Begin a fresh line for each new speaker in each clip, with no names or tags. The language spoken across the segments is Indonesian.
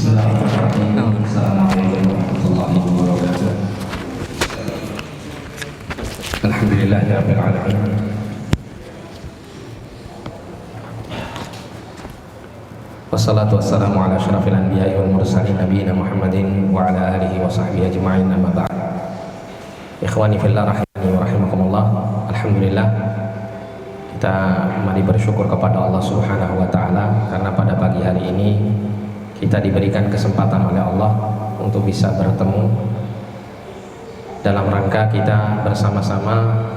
Bismillahirrahmanirrahim. Assalamualaikum warahmatullahi wabarakatuh. Alhamdulillahirabbil alamin. Wassalatu wassalamu ala asyrafil anbiya'i wal mursalin nabiyina Muhammadin wa ala alihi wa sahbihi ajma'in, amma ba'd. Ikhwani fillah rahimani wa rahimakumullah. Alhamdulillah, kita mari bersyukur kepada Allah Subhanahu wa taala karena pada pagi hari ini kita diberikan kesempatan oleh Allah untuk bisa bertemu dalam rangka kita bersama-sama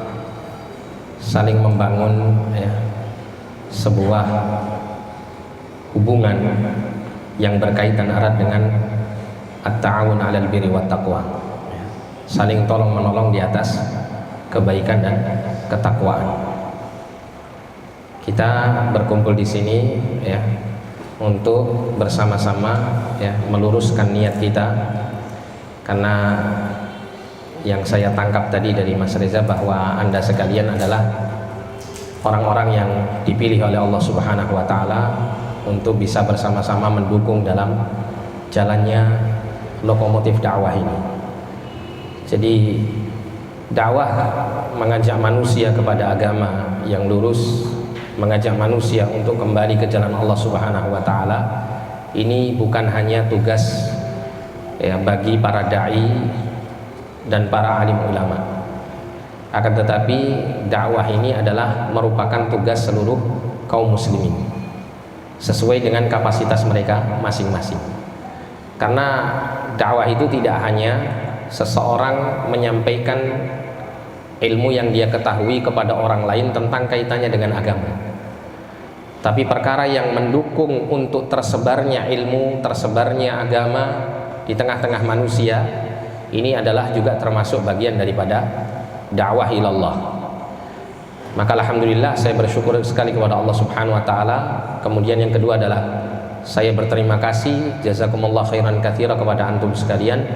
saling membangun sebuah hubungan yang berkaitan erat dengan at-ta'awun 'alal birri wat taqwa, saling tolong menolong di atas kebaikan dan ketakwaan. Kita berkumpul di sini untuk bersama-sama meluruskan niat kita, karena yang saya tangkap tadi dari Mas Reza bahwa Anda sekalian adalah orang-orang yang dipilih oleh Allah Subhanahu wa taala untuk bisa bersama-sama mendukung dalam jalannya lokomotif dakwah ini. Jadi dakwah mengajak manusia kepada agama yang lurus, mengajak manusia untuk kembali ke jalan Allah Subhanahu wa taala. Ini bukan hanya tugas bagi para dai dan para alim ulama, akan tetapi dakwah ini adalah merupakan tugas seluruh kaum muslimin sesuai dengan kapasitas mereka masing-masing. Karena dakwah itu tidak hanya seseorang menyampaikan ilmu yang dia ketahui kepada orang lain tentang kaitannya dengan agama, tapi perkara yang mendukung untuk tersebarnya ilmu, tersebarnya agama di tengah-tengah manusia, ini adalah juga termasuk bagian daripada dakwah ilallah. Maka alhamdulillah saya bersyukur sekali kepada Allah Subhanahu wa taala. Kemudian yang kedua adalah saya berterima kasih jazakumullah khairan katsira kepada antum sekalian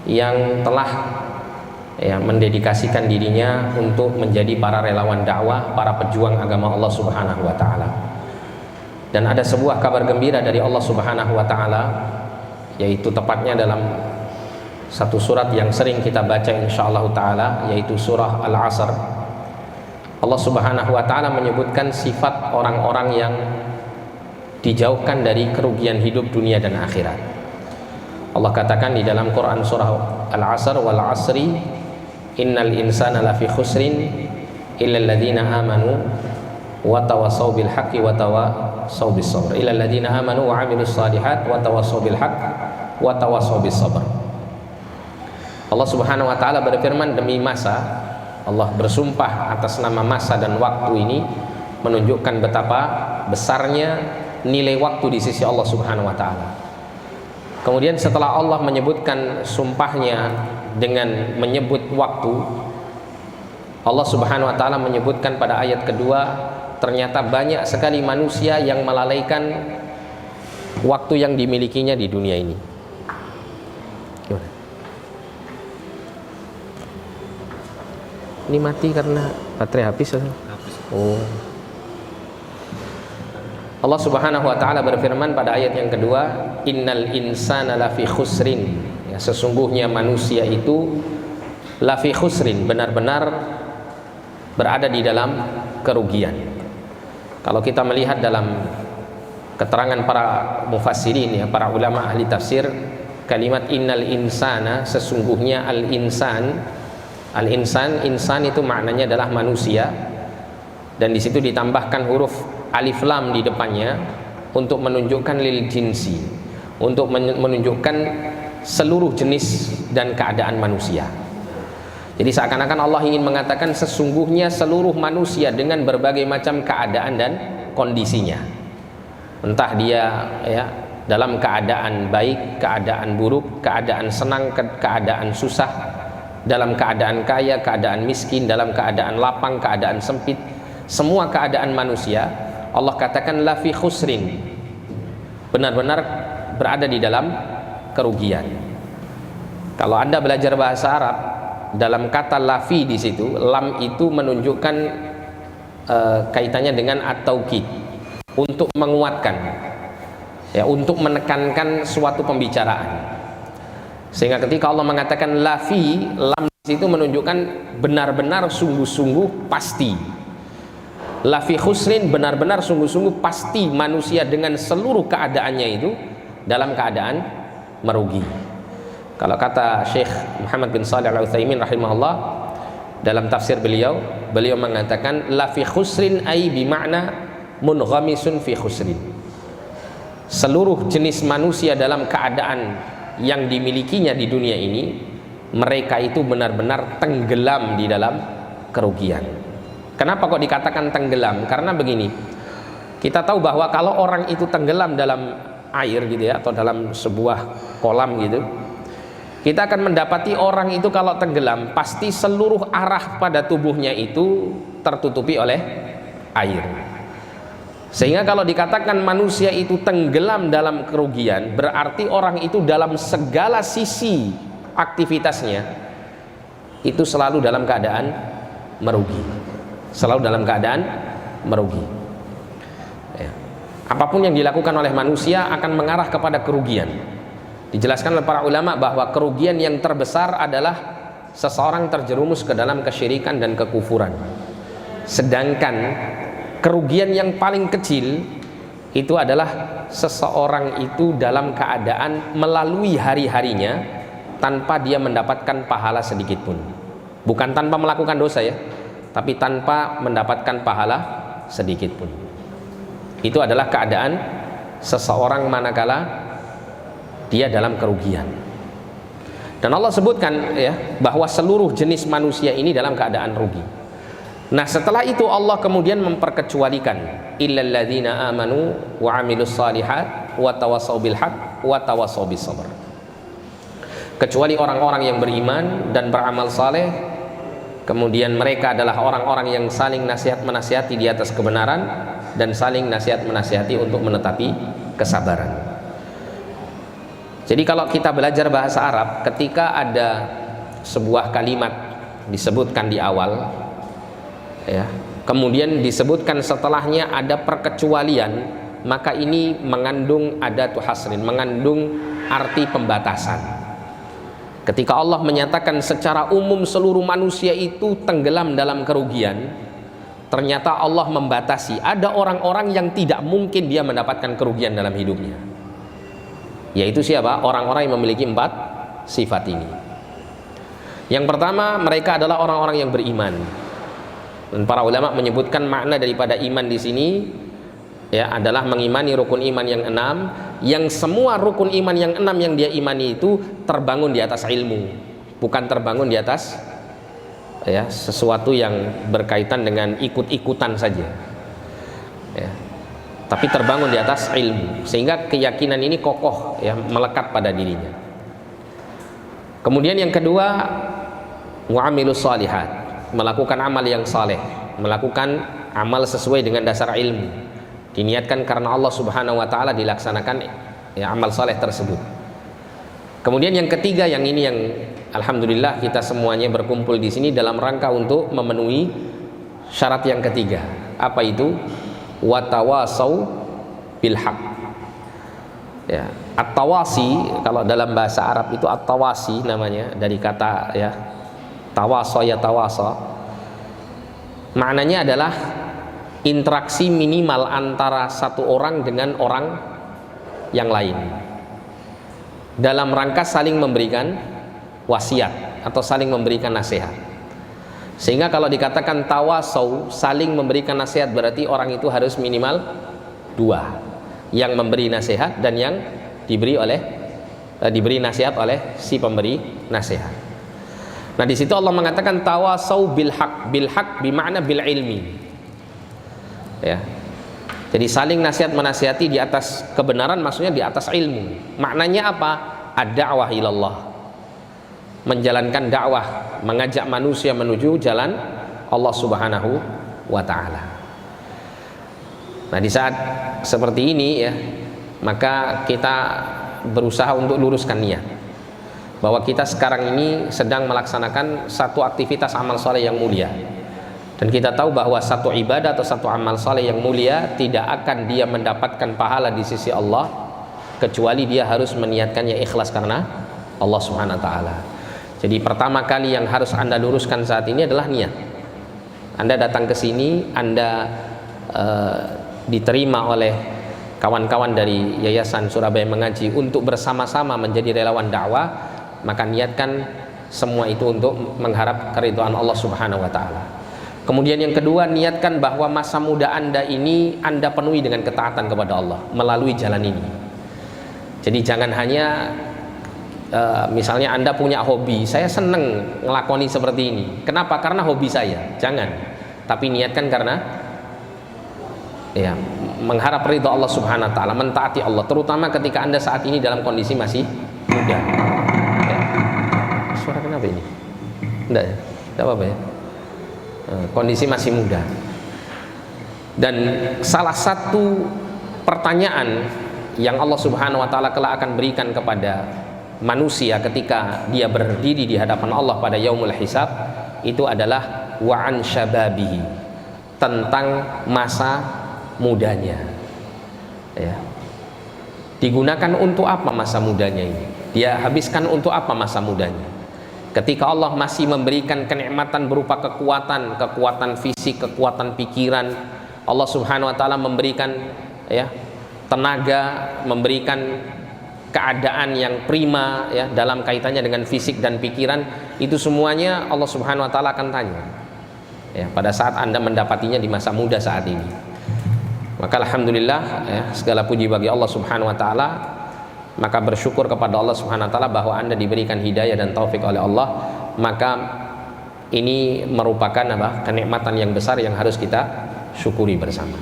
yang telah mendedikasikan dirinya untuk menjadi para relawan dakwah, para pejuang agama Allah Subhanahu wa taala. Dan ada sebuah kabar gembira dari Allah Subhanahu wa taala, yaitu tepatnya dalam satu surat yang sering kita baca insyaallah taala, yaitu surah Al-Asr. Allah Subhanahu wa taala menyebutkan sifat orang-orang yang dijauhkan dari kerugian hidup dunia dan akhirat. Allah katakan di dalam Quran surah Al-Asr, wal 'asri innal insana lafi khusrin illal ladzina amanu wa tawassaw bil haqqi wa tawassaw bis sabr, illal ladzina amanu wa 'amilus shalihat wa tawassaw bil haqq wa tawassaw bis sabr. Allah Subhanahu wa taala berfirman, demi masa, Allah bersumpah atas nama masa dan waktu ini, menunjukkan betapa besarnya nilai waktu di sisi Allah Subhanahu wa taala. Kemudian setelah Allah menyebutkan sumpahnya dengan menyebut waktu, Allah Subhanahu wa taala menyebutkan pada ayat kedua, ternyata banyak sekali manusia yang melalaikan waktu yang dimilikinya di dunia ini. Gimana? Ini mati karena baterai habis atau? Oh. Allah Subhanahu wa taala berfirman pada ayat yang kedua, innal insana lafi khusrin. Sesungguhnya manusia itu lafi khusrin, benar-benar berada di dalam kerugian. Kalau kita melihat dalam keterangan para mufassirin, para ulama ahli tafsir, kalimat innal insana, sesungguhnya al-insan itu maknanya adalah manusia, dan di situ ditambahkan huruf alif lam di depannya untuk menunjukkan lil jinsi, untuk menunjukkan seluruh jenis dan keadaan manusia. Jadi seakan-akan Allah ingin mengatakan sesungguhnya seluruh manusia dengan berbagai macam keadaan dan kondisinya, entah dia dalam keadaan baik, keadaan buruk, keadaan senang, keadaan susah, dalam keadaan kaya, keadaan miskin, dalam keadaan lapang, keadaan sempit, semua keadaan manusia Allah katakan lafi khusrin, benar-benar berada di dalam kerugian. Kalau Anda belajar bahasa Arab, dalam kata lafi di situ, lam itu menunjukkan kaitannya dengan at-taukid, untuk menguatkan. ya, untuk menekankan suatu pembicaraan. Sehingga ketika Allah mengatakan lafi, lam itu menunjukkan benar-benar sungguh-sungguh pasti. Lafi khusrin, benar-benar sungguh-sungguh pasti manusia dengan seluruh keadaannya itu dalam keadaan merugi. Kalau kata Syekh Muhammad bin Shalih Al-Utsaimin rahimahullah dalam tafsir beliau mengatakan lafi khusrin ay bimakna munghamisun fi khusrin. Seluruh jenis manusia dalam keadaan yang dimilikinya di dunia ini, mereka itu benar-benar tenggelam di dalam kerugian. Kenapa kok dikatakan tenggelam? Karena begini, kita tahu bahwa kalau orang itu tenggelam dalam air gitu ya, atau dalam sebuah kolam gitu, kita akan mendapati orang itu kalau tenggelam pasti seluruh arah pada tubuhnya itu tertutupi oleh air. Sehingga kalau dikatakan manusia itu tenggelam dalam kerugian, berarti orang itu dalam segala sisi aktivitasnya itu selalu dalam keadaan merugi, selalu dalam keadaan merugi ya. Apapun yang dilakukan oleh manusia akan mengarah kepada kerugian. Dijelaskan oleh para ulama bahwa kerugian yang terbesar adalah seseorang terjerumus ke dalam kesyirikan dan kekufuran, sedangkan kerugian yang paling kecil itu adalah seseorang itu dalam keadaan melalui hari-harinya tanpa dia mendapatkan pahala sedikit pun. Bukan tanpa melakukan dosa ya, tapi tanpa mendapatkan pahala sedikit pun. Itu adalah keadaan seseorang manakala dia dalam kerugian. Dan Allah sebutkan ya bahwa seluruh jenis manusia ini dalam keadaan rugi. Nah, setelah itu Allah kemudian memperkecualikan illal ladzina amanu wa amilus shalihat wa tawassaw bil haqq wa tawassaw bis sabr. Kecuali orang-orang yang beriman dan beramal saleh, kemudian mereka adalah orang-orang yang saling nasihat menasihati di atas kebenaran dan saling nasihat menasihati untuk menetapi kesabaran. Jadi kalau kita belajar bahasa Arab, ketika ada sebuah kalimat disebutkan di awal ya, kemudian disebutkan setelahnya ada perkecualian, maka ini mengandung adatu hasrin, mengandung arti pembatasan. Ketika Allah menyatakan secara umum seluruh manusia itu tenggelam dalam kerugian, ternyata Allah membatasi ada orang-orang yang tidak mungkin dia mendapatkan kerugian dalam hidupnya. Yaitu siapa? Orang-orang yang memiliki 4 sifat ini. Yang pertama, mereka adalah orang-orang yang beriman. Dan para ulama menyebutkan makna daripada iman di sini ya adalah mengimani rukun iman yang 6, yang semua rukun iman yang 6 yang dia imani itu terbangun di atas ilmu, bukan terbangun di atas ya sesuatu yang berkaitan dengan ikut-ikutan saja ya, tapi terbangun di atas ilmu, sehingga keyakinan ini kokoh ya, melekat pada dirinya. Kemudian yang kedua, mu'amilus shalihat, melakukan amal yang saleh, melakukan amal sesuai dengan dasar ilmu, diniatkan karena Allah Subhanahu wa taala, dilaksanakan ya amal saleh tersebut. Kemudian yang ketiga, yang ini yang alhamdulillah kita semuanya berkumpul di sini dalam rangka untuk memenuhi syarat yang ketiga. Apa itu? Watawasau bil haq. Ya, at-tawasi kalau dalam bahasa Arab itu at-tawasi namanya, dari kata ya tawasa ya tawasa. Maknanya adalah interaksi minimal antara satu orang dengan orang yang lain dalam rangka saling memberikan wasiat atau saling memberikan nasihat. Sehingga kalau dikatakan tawasau, saling memberikan nasihat, berarti orang itu harus minimal 2, yang memberi nasihat dan yang diberi nasihat oleh si pemberi nasihat. Nah, di situ Allah mengatakan tawasau bil haq bermakna bil ilmi. Ya. Jadi saling nasihat menasihati di atas kebenaran, maksudnya di atas ilmu. Maknanya apa? Ad-da'wah ilallah. Menjalankan dakwah, mengajak manusia menuju jalan Allah Subhanahu wa taala. Nah, di saat seperti ini ya, maka kita berusaha untuk luruskan niat bahwa kita sekarang ini sedang melaksanakan satu aktivitas amal saleh yang mulia. Dan kita tahu bahwa satu ibadah atau satu amal saleh yang mulia tidak akan dia mendapatkan pahala di sisi Allah kecuali dia harus meniatkannya ikhlas karena Allah Subhanahu wa taala. Jadi pertama kali yang harus Anda luruskan saat ini adalah niat. Anda datang ke sini, Anda diterima oleh kawan-kawan dari Yayasan Surabaya Mengaji untuk bersama-sama menjadi relawan dakwah, maka niatkan semua itu untuk mengharap keridhaan Allah Subhanahu wa taala. Kemudian yang kedua, niatkan bahwa masa muda Anda ini Anda penuhi dengan ketaatan kepada Allah melalui jalan ini. Jadi jangan hanya misalnya Anda punya hobi, saya seneng ngelakoni seperti ini. Kenapa? Karena hobi saya. Jangan. Tapi niatkan karena ya mengharap ridha Allah Subhanahu wa taala, mentaati Allah, terutama ketika Anda saat ini dalam kondisi masih muda. Ya. Suara kenapa ini? Enggak ya? Enggak apa-apa ya. Kondisi masih muda. Dan salah satu pertanyaan yang Allah Subhanahu wa taala kelak akan berikan kepada manusia ketika dia berdiri di hadapan Allah pada yaumul hisab itu adalah wa an syababihi, tentang masa mudanya. Ya. Digunakan untuk apa masa mudanya ini? Dia habiskan untuk apa masa mudanya? Ketika Allah masih memberikan kenikmatan berupa kekuatan fisik, kekuatan pikiran, Allah Subhanahu wa taala memberikan ya tenaga, memberikan keadaan yang prima ya dalam kaitannya dengan fisik dan pikiran, itu semuanya Allah Subhanahu wa taala akan tanya. Ya, pada saat Anda mendapatinya di masa muda saat ini. Maka alhamdulillah ya, segala puji bagi Allah Subhanahu wa taala. Maka bersyukur kepada Allah Subhanahu wa taala bahwa Anda diberikan hidayah dan taufik oleh Allah. Maka ini merupakan kenikmatan yang besar yang harus kita syukuri bersama.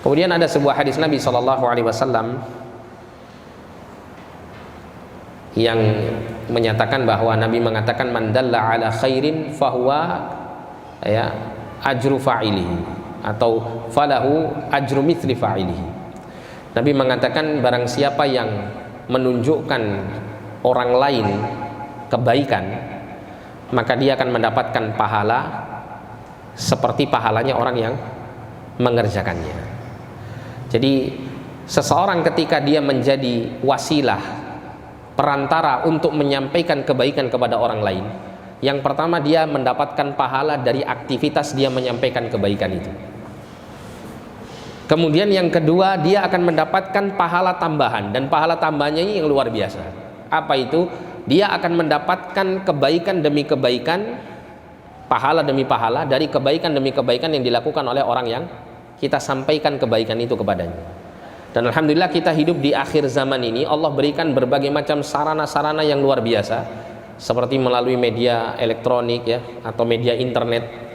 Kemudian ada sebuah hadis Nabi SAW yang menyatakan bahwa Nabi mengatakan man dalla ala khairin fahuwa ya ajru fa'ilihi atau falahu ajru mithli fa'ilihi. Nabi mengatakan barang siapa yang menunjukkan orang lain kebaikan, maka dia akan mendapatkan pahala seperti pahalanya orang yang mengerjakannya. Jadi seseorang ketika dia menjadi wasilah, perantara untuk menyampaikan kebaikan kepada orang lain, yang pertama dia mendapatkan pahala dari aktivitas dia menyampaikan kebaikan itu. Kemudian yang kedua, dia akan mendapatkan pahala tambahan, dan pahala tambahannya ini yang luar biasa. Apa itu? Dia akan mendapatkan kebaikan demi kebaikan, pahala demi pahala dari kebaikan demi kebaikan yang dilakukan oleh orang yang kita sampaikan kebaikan itu kepadanya. Dan alhamdulillah kita hidup di akhir zaman ini, Allah berikan berbagai macam sarana-sarana yang luar biasa, seperti melalui media elektronik ya atau media internet,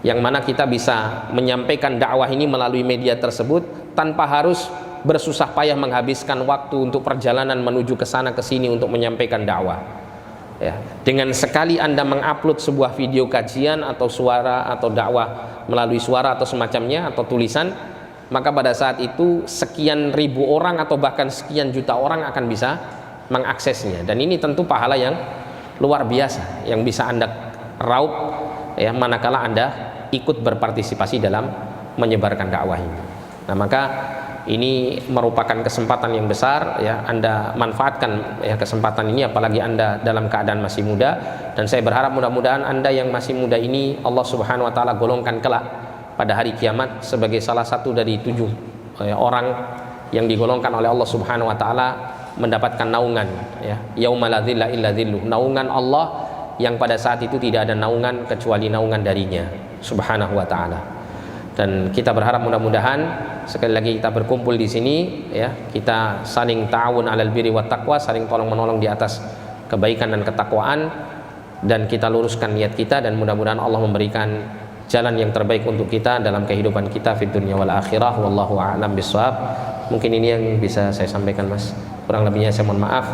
yang mana kita bisa menyampaikan dakwah ini melalui media tersebut tanpa harus bersusah payah menghabiskan waktu untuk perjalanan menuju ke sana ke sini untuk menyampaikan dakwah. Ya, dengan sekali Anda mengupload sebuah video kajian atau suara atau dakwah melalui suara atau semacamnya atau tulisan, maka pada saat itu sekian ribu orang atau bahkan sekian juta orang akan bisa mengaksesnya. Dan ini tentu pahala yang luar biasa yang bisa Anda raup ya manakala Anda ikut berpartisipasi dalam menyebarkan dakwah ini. Nah, maka ini merupakan kesempatan yang besar ya, Anda manfaatkan ya kesempatan ini, apalagi Anda dalam keadaan masih muda. Dan saya berharap mudah-mudahan Anda yang masih muda ini Allah Subhanahu wa taala golongkan kelak pada hari kiamat sebagai salah satu dari 7 orang yang digolongkan oleh Allah Subhanahu wa taala mendapatkan naungan ya, yauma la dzilla illa dzilluh, naungan Allah yang pada saat itu tidak ada naungan kecuali naungan darinya Subhanahu wa taala. Dan kita berharap mudah-mudahan sekali lagi kita berkumpul di sini ya, kita saling ta'awun 'alal birri wat taqwa, saling tolong-menolong di atas kebaikan dan ketakwaan, dan kita luruskan niat kita, dan mudah-mudahan Allah memberikan jalan yang terbaik untuk kita dalam kehidupan kita fid dunya wal akhirah. Wallahu a'lam bishawab. Mungkin ini yang bisa saya sampaikan, Mas. Kurang lebihnya saya mohon maaf.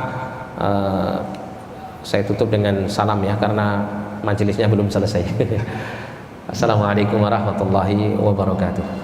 Saya tutup dengan salam ya, karena majelisnya belum selesai. Assalamualaikum warahmatullahi wabarakatuh.